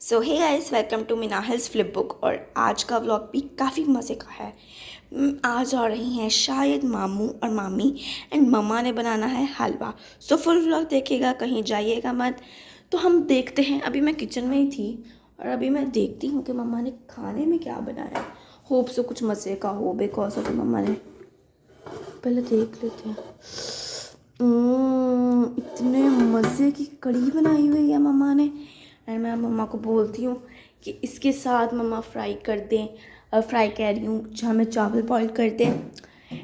So hey guys, welcome to मिनाहिल्स flip book. और आज का व्लॉग भी काफ़ी मज़े का है। आज आ रही हैं शायद मामू और मामी एंड मम्मा ने बनाना है हलवा। सो फुल व्लॉग देखिएगा, कहीं जाइएगा मत। तो हम देखते हैं। अभी मैं किचन में ही थी और अभी मैं देखती हूँ कि मम्मा ने खाने में क्या बनाया। होप सो कुछ मज़े का हो, बिकॉज अभी मम्मा ने, पहले देख लेते हैं। इतने मज़े की कढ़ी बनाई हुई है मम्मा ने। एंड मैं मम्मा को बोलती हूँ कि इसके साथ मम्मा फ्राई कर दें, फ्राई कह रही हूँ जहाँ में चावल बॉईल कर दें।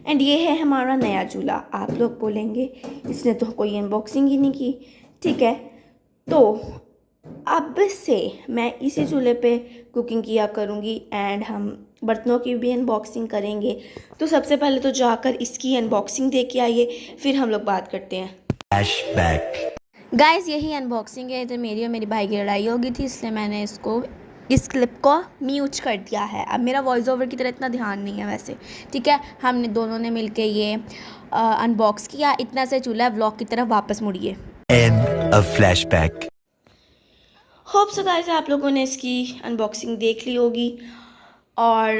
एंड ये है हमारा नया चूल्हा। आप लोग बोलेंगे इसने तो कोई अनबॉक्सिंग ही नहीं की। ठीक है, तो अब से मैं इसी चूल्हे पे कुकिंग किया करूँगी एंड हम बर्तनों की भी अनबॉक्सिंग करेंगे। तो सबसे पहले तो जाकर इसकी अनबॉक्सिंग दे के आइए, फिर हम लोग बात करते हैं। फ्लैशबैक। गाइस, यही अनबॉक्सिंग है। तो मेरी और मेरी भाई की लड़ाई हो गई थी, इसलिए मैंने इस क्लिप को म्यूट कर दिया है। अब मेरा वॉइस ओवर की तरह इतना ध्यान नहीं है वैसे। ठीक है, हमने दोनों ने मिलके ये अनबॉक्स किया। इतना से चूल्हा व्लॉग की तरफ वापस मुड़िए। And a flashback. Hope so guys आप लोगों ने इसकी अनबॉक्सिंग देख ली होगी। और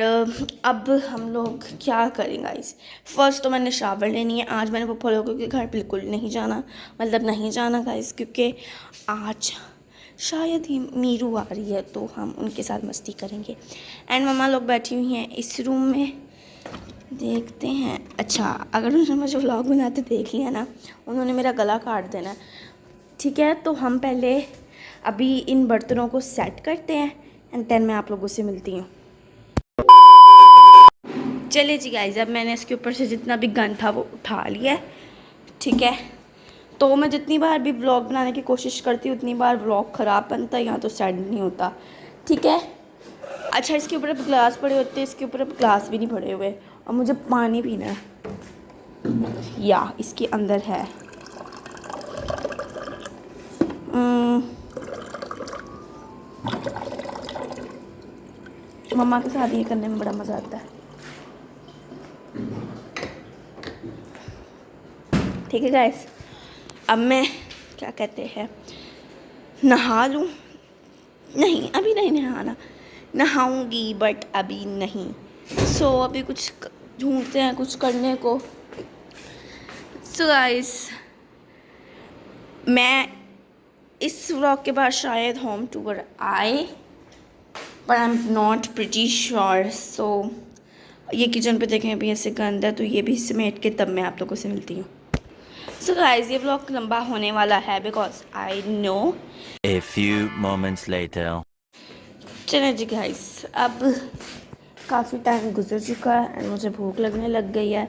अब हम लोग क्या करें गाइस। फर्स्ट तो मैंने शावर लेनी है। आज मैंने पप्पा लोगों के घर बिल्कुल नहीं जाना, मतलब नहीं जाना गाइस, क्योंकि आज शायद ही मीरू आ रही है तो हम उनके साथ मस्ती करेंगे। एंड मम्मा लोग बैठी हुई हैं इस रूम में, देखते हैं। अच्छा, अगर उन्होंने मुझे व्लॉग बनाते देख लिया ना, उन्होंने मेरा गला काट देना है। ठीक है, तो हम पहले अभी इन बर्तनों को सेट करते हैं एंड देन मैं आप लोगों से मिलती हूँ। चलिए जी गाइस, अब मैंने इसके ऊपर से जितना भी गन था वो उठा लिया है। ठीक है, तो मैं जितनी बार भी व्लॉग बनाने की कोशिश करती हूँ उतनी बार व्लॉग ख़राब बनता है, यहाँ तो सेट नहीं होता। ठीक है, अच्छा इसके ऊपर अब ग्लास पड़े होते हैं, इसके ऊपर अब ग्लास भी नहीं पड़े हुए। और मुझे पानी पीना है, या इसके अंदर है। मम्मा के साथ ये करने में बड़ा मज़ा आता है। ठीक है गाइस, अब मैं क्या कहते हैं, नहा लूँ। नहीं, अभी नहीं नहाना, नहाऊंगी बट अभी नहीं। सो अभी कुछ ढूंढते हैं कुछ करने को। सो गाइस, मैं इस व्लॉग के बाद शायद होम टूर आए, but I am not pretty sure. So ये किचन पे देखें अभी ऐसे गंदा, तो ये भी समेट के तब मैं आप लोगों से मिलती हूँ। सो गाइस, ये व्लॉग लंबा होने वाला है because I know. A few moments later. चलें जी गाइस, अब काफ़ी टाइम गुजर चुका है एंड मुझे भूख लगने लग गई है।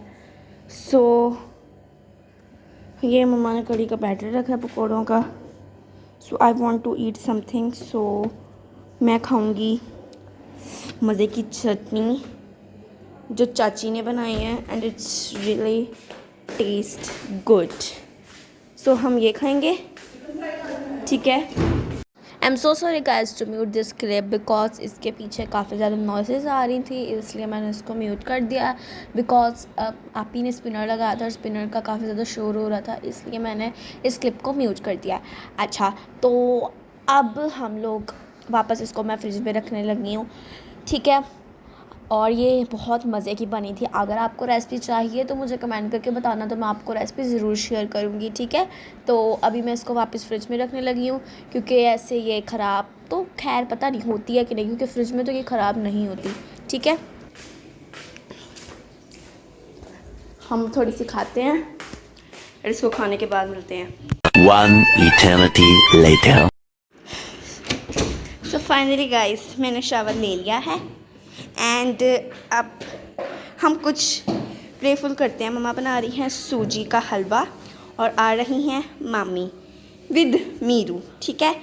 सो ये मम्मा ने कढ़ी का बैटर रखा है पकौड़ों का। So I want to eat something. So मैं खाऊंगी मज़े की चटनी जो चाची ने बनाई है and it's really taste good. So हम ये खाएंगे। ठीक है, I am so sorry guys to mute this clip because इसके पीछे काफ़ी ज़्यादा नॉइसेज आ रही थी, इसलिए मैंने इसको म्यूट कर दिया। बिकॉज आप ही ने स्पिनर लगाया था और स्पिनर का काफ़ी ज़्यादा शोर हो रहा था, इसलिए मैंने इस क्लिप को म्यूट कर दिया। अच्छा, तो अब हम लोग वापस इसको मैं फ्रिज में रखने लगी हूँ। ठीक है, और ये बहुत मज़े की बनी थी। अगर आपको रेसिपी चाहिए तो मुझे कमेंट करके बताना, तो मैं आपको रेसिपी ज़रूर शेयर करूँगी। ठीक है, तो अभी मैं इसको वापस फ्रिज में रखने लगी हूँ, क्योंकि ऐसे ये ख़राब तो खैर पता नहीं होती है कि नहीं, क्योंकि फ्रिज में तो ये ख़राब नहीं होती। ठीक है, हम थोड़ी सी खाते हैं और इसको खाने के बाद मिलते हैं। One eternity later. So finally guys, मैंने शावर ले लिया है एंड अब हम कुछ प्लेफुल करते हैं। मम्मा बना रही हैं सूजी का हलवा और आ रही हैं मामी विद मीरू। ठीक है,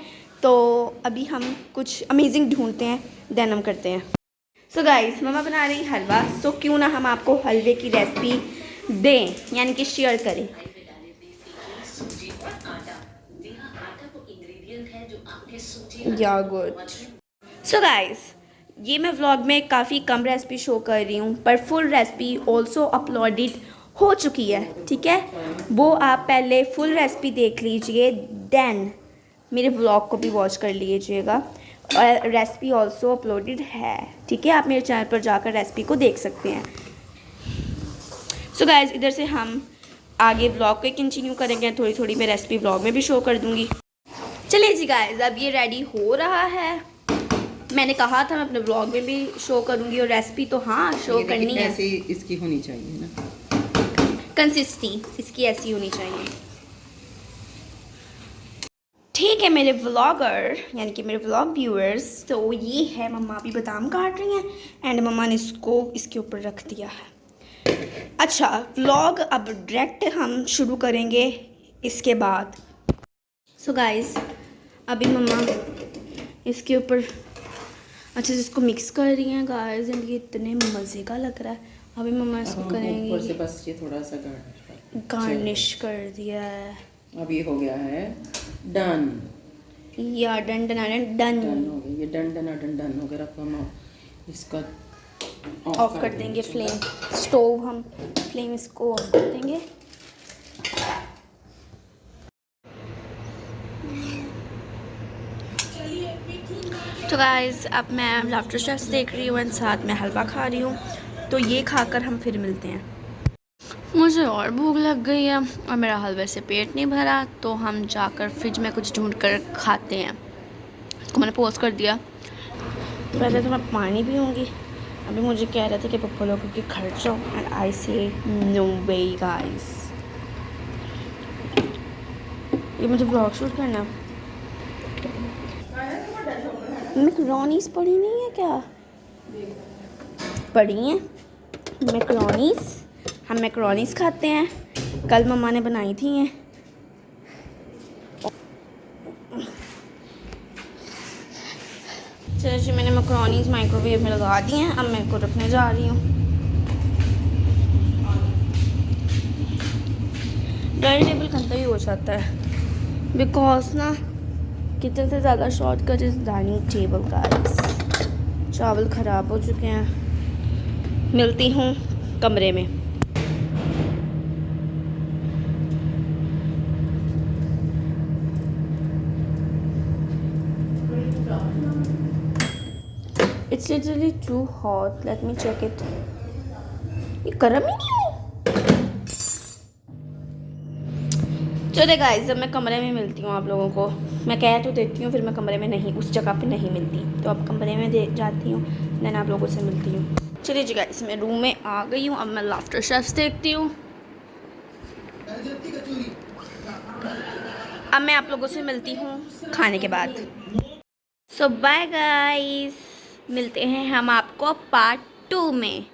तो अभी हम कुछ अमेजिंग ढूंढते हैं, देन हम करते हैं। सो गाइस, मम्मा बना रही हलवा, सो क्यों ना हम आपको हलवे की रेसिपी दें, यानी कि शेयर करें। या गुड। सो गाइस, ये मैं व्लॉग में काफ़ी कम रेसिपी शो कर रही हूँ, पर फुल रेसिपी ऑल्सो अपलोडेड हो चुकी है। ठीक है, वो आप पहले फुल रेसिपी देख लीजिए, देन मेरे व्लॉग को भी वॉच कर लीजिएगा। और रेसिपी ऑल्सो अपलोडेड है, ठीक है, आप मेरे चैनल पर जाकर रेसिपी को देख सकते हैं। सो गाइस, इधर से हम आगे व्लॉग को कंटिन्यू करेंगे, थोड़ी थोड़ी मैं रेसिपी व्लॉग में भी शो कर दूँगी। चलिए जी गाइस, अब ये रेडी हो रहा है। मैंने कहा था मैं अपने व्लॉग में भी शो करूँगी, और रेसिपी तो हाँ शो करनी है। ऐसे इसकी होनी चाहिए ना, कंसिस्टेंसी इसकी ऐसी होनी चाहिए। ठीक है मेरे व्लॉगर यानी कि मेरे व्लॉग व्यूअर्स, तो ये है मम्मा अभी बादाम काट रही हैं एंड मम्मा ने इसको इसके ऊपर रख दिया है। अच्छा, व्लॉग अब डायरेक्ट हम शुरू करेंगे इसके बाद। सो गाइस, अभी मम्मा इसके ऊपर अच्छे से इसको मिक्स कर रही हैं गाइस, एंड ये इतने मज़े का लग रहा है। अभी मम्मा इसको करेंगी, ऊपर से बस ये थोड़ा सा गार्निश कर दिया है। अब ये हो गया है डन, या डन डन डन डन हो गया, ये डन डन डन डन हो गया। अब हम इसका ऑफ कर देंगे फ्लेम, स्टोव हम फ्लेम इसको ऑफ कर देंगे। तो गाइस, अब मैं लाफ्टर शेफ्स देख रही हूँ एंड साथ में हलवा खा रही हूँ, तो ये खाकर हम फिर मिलते हैं। मुझे और भूख लग गई है और मेरा हलवे से पेट नहीं भरा, तो हम जाकर फ्रिज में कुछ ढूंढ कर खाते हैं। इसको मैंने पोस्ट कर दिया। पहले तो मैं पानी पीऊँगी। अभी मुझे कह रहे थे कि पप्पा लोगों के घर जाओ, एंड आई से नो वे गाइस, ये मुझे ब्लॉग शूट करना है। मैकरोनीज पड़ी नहीं है क्या? पड़ी हैं मैकरोनीज, हम मैकरोनीज खाते हैं, कल मम्मा ने बनाई थी हैं। चलो जी, मैंने मैकरोनीज माइक्रोवेव में लगा दी हैं, अब मैं इनको रखने जा रही हूँ। डाइनिंग टेबल गंदा ही हो जाता है बिकॉज ना किचन से ज़्यादा शॉर्टकट इस डाइनिंग टेबल का। चावल ख़राब हो चुके हैं। मिलती हूँ कमरे में। It's literally too hot, let me check it. ये गर्म ही नहीं है। चलो गाइस, जब मैं कमरे में मिलती हूँ आप लोगों को, मैं कह तो देती हूँ फिर मैं कमरे में नहीं, उस जगह पे नहीं मिलती, तो अब कमरे में दे जाती हूँ, देन आप लोगों से मिलती हूँ। चलिए जी गाइस, मैं रूम में आ गई हूँ, अब मैं लाफ्टर शेफ्स देखती हूँ। अब मैं आप लोगों से मिलती हूँ खाने के बाद। सो बाय गाइस, मिलते हैं हम आपको पार्ट 2 में।